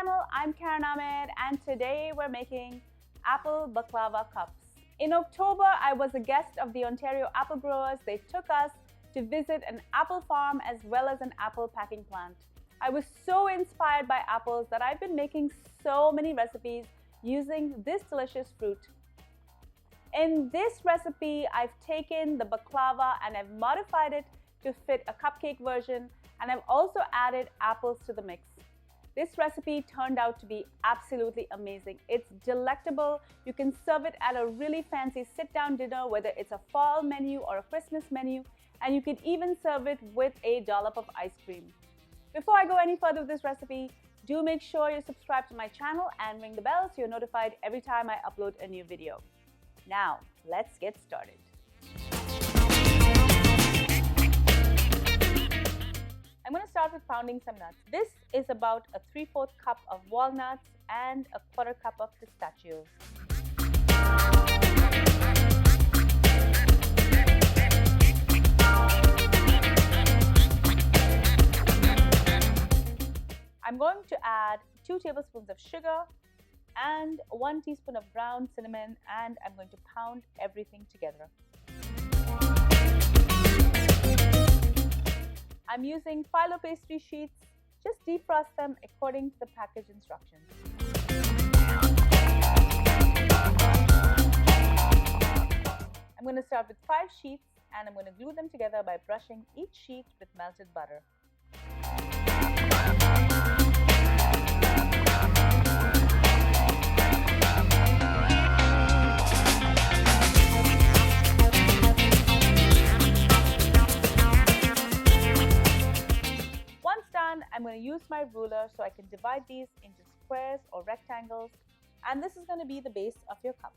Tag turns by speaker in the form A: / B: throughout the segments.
A: channel. I'm Karen Ahmed, and today we're making Apple Baklava cups. In October, I was a guest of the Ontario apple growers. They took us to visit an apple farm as well as an apple packing plant. I was so inspired by apples that I've been making so many recipes using this delicious fruit. In this recipe, I've taken the baklava and I've modified it to fit a cupcake version, and I've also added apples to the mix. This recipe turned out to be absolutely amazing. It's delectable. You can serve it at a really fancy sit-down dinner, whether it's a fall menu or a Christmas menu, and you can even serve it with a dollop of ice cream. Before I go any further with this recipe, do make sure you subscribe to my channel and ring the bell so you're notified every time I upload a new video. Now, let's get started. I'm going to start with pounding some nuts. This is about a 3/4 cup of walnuts and a 1/4 cup of pistachios. I'm going to add 2 tablespoons of sugar and 1 teaspoon of ground cinnamon, and I'm going to pound everything together. I'm using phyllo pastry sheets. Just defrost them according to the package instructions. I'm going to start with 5 sheets, and I'm going to glue them together by brushing each sheet with melted butter. I'm going to use my ruler so I can divide these into squares or rectangles, and this is going to be the base of your cup.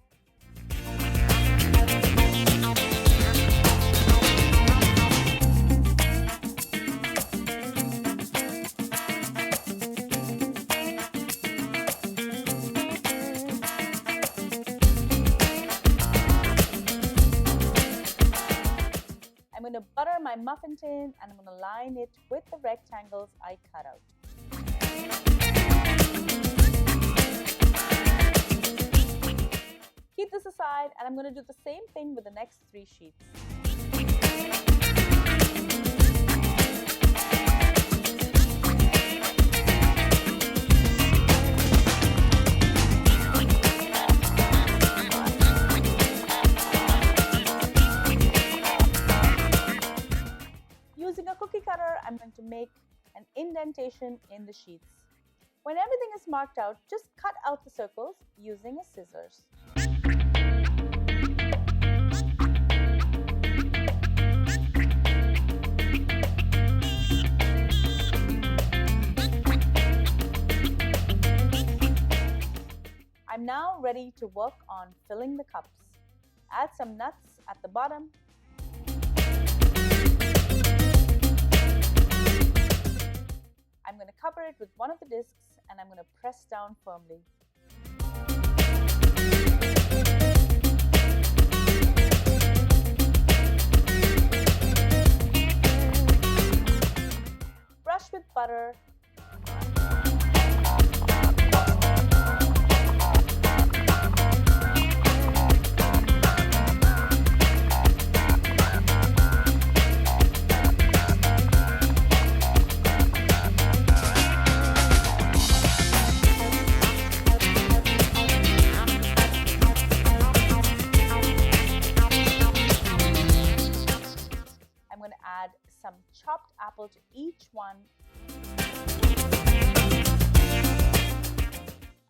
A: I'm going to butter my muffin tin, and I'm going to line it with the rectangles I cut out. Keep this aside, and I'm going to do the same thing with the next 3 sheets. Using a cookie cutter, I'm going to make an indentation in the sheets. When everything is marked out, just cut out the circles using a scissors. I'm now ready to work on filling the cups. Add some nuts at the bottom. I'm going to cover it with one of the discs, and I'm going to press down firmly. Brush with butter. Add some chopped apple to each one.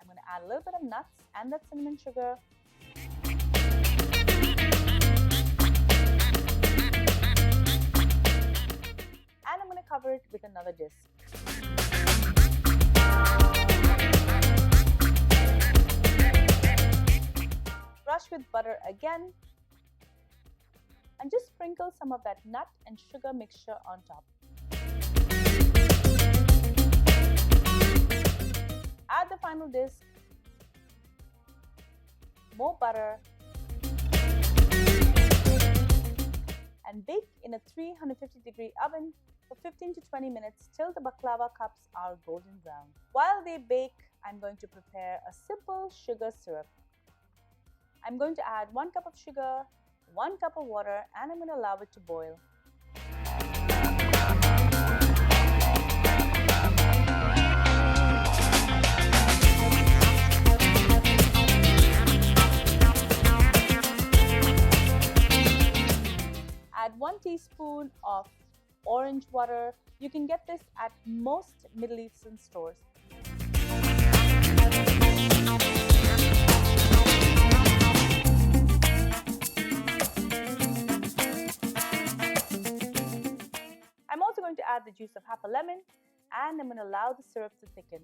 A: I'm going to add a little bit of nuts and that cinnamon sugar. And I'm going to cover it with another disc. Brush with butter again. And just sprinkle some of that nut and sugar mixture on top. Add the final disc, more butter, and bake in a 350-degree oven for 15 to 20 minutes till the baklava cups are golden brown. While they bake, I'm going to prepare a simple sugar syrup. I'm going to add 1 cup of sugar, 1 cup of water, and I'm going to allow it to boil. Add 1 teaspoon of orange water. You can get this at most Middle Eastern stores. I'm also going to add the juice of half a lemon, and I'm going to allow the syrup to thicken.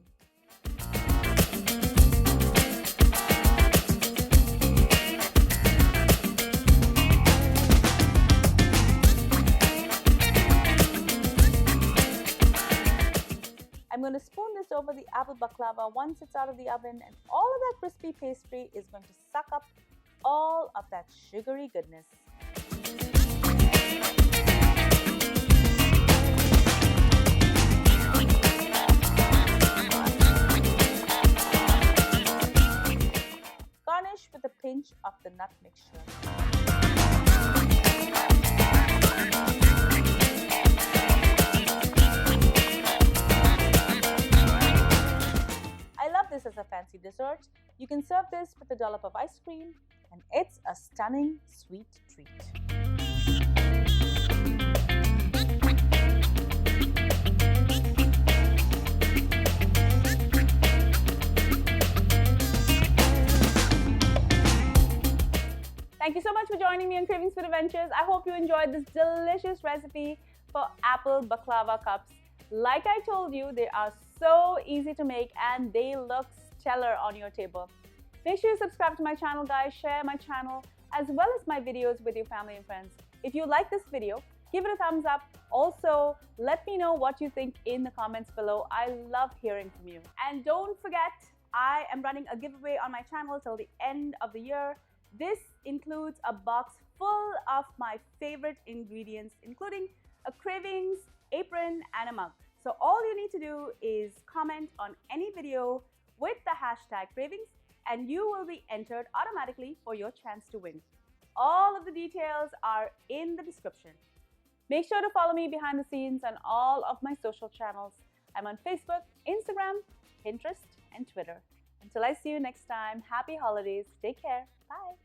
A: I'm going to spoon this over the apple baklava once it's out of the oven, and all of that crispy pastry is going to suck up all of that sugary goodness. Garnish with a pinch of the nut mixture. I love this as a fancy dessert. You can serve this with a dollop of ice cream, and it's a stunning sweet treat. Thank you so much for joining me on Cravings Food Adventures. I hope you enjoyed this delicious recipe for apple baklava cups. Like I told you, they are so easy to make and they look stellar on your table. Make sure you subscribe to my channel, guys. Share my channel as well as my videos with your family and friends. If you like this video, give it a thumbs up. Also, let me know what you think in the comments below. I love hearing from you. And don't forget, I am running a giveaway on my channel till the end of the year. This includes a box full of my favorite ingredients, including a Cravings apron and a mug. So all you need to do is comment on any video with the hashtag Cravings, and you will be entered automatically for your chance to win. All of the details are in the description. Make sure to follow me behind the scenes on all of my social channels. I'm on Facebook, Instagram, Pinterest, and Twitter. Until I see you next time, happy holidays. Take care. Bye.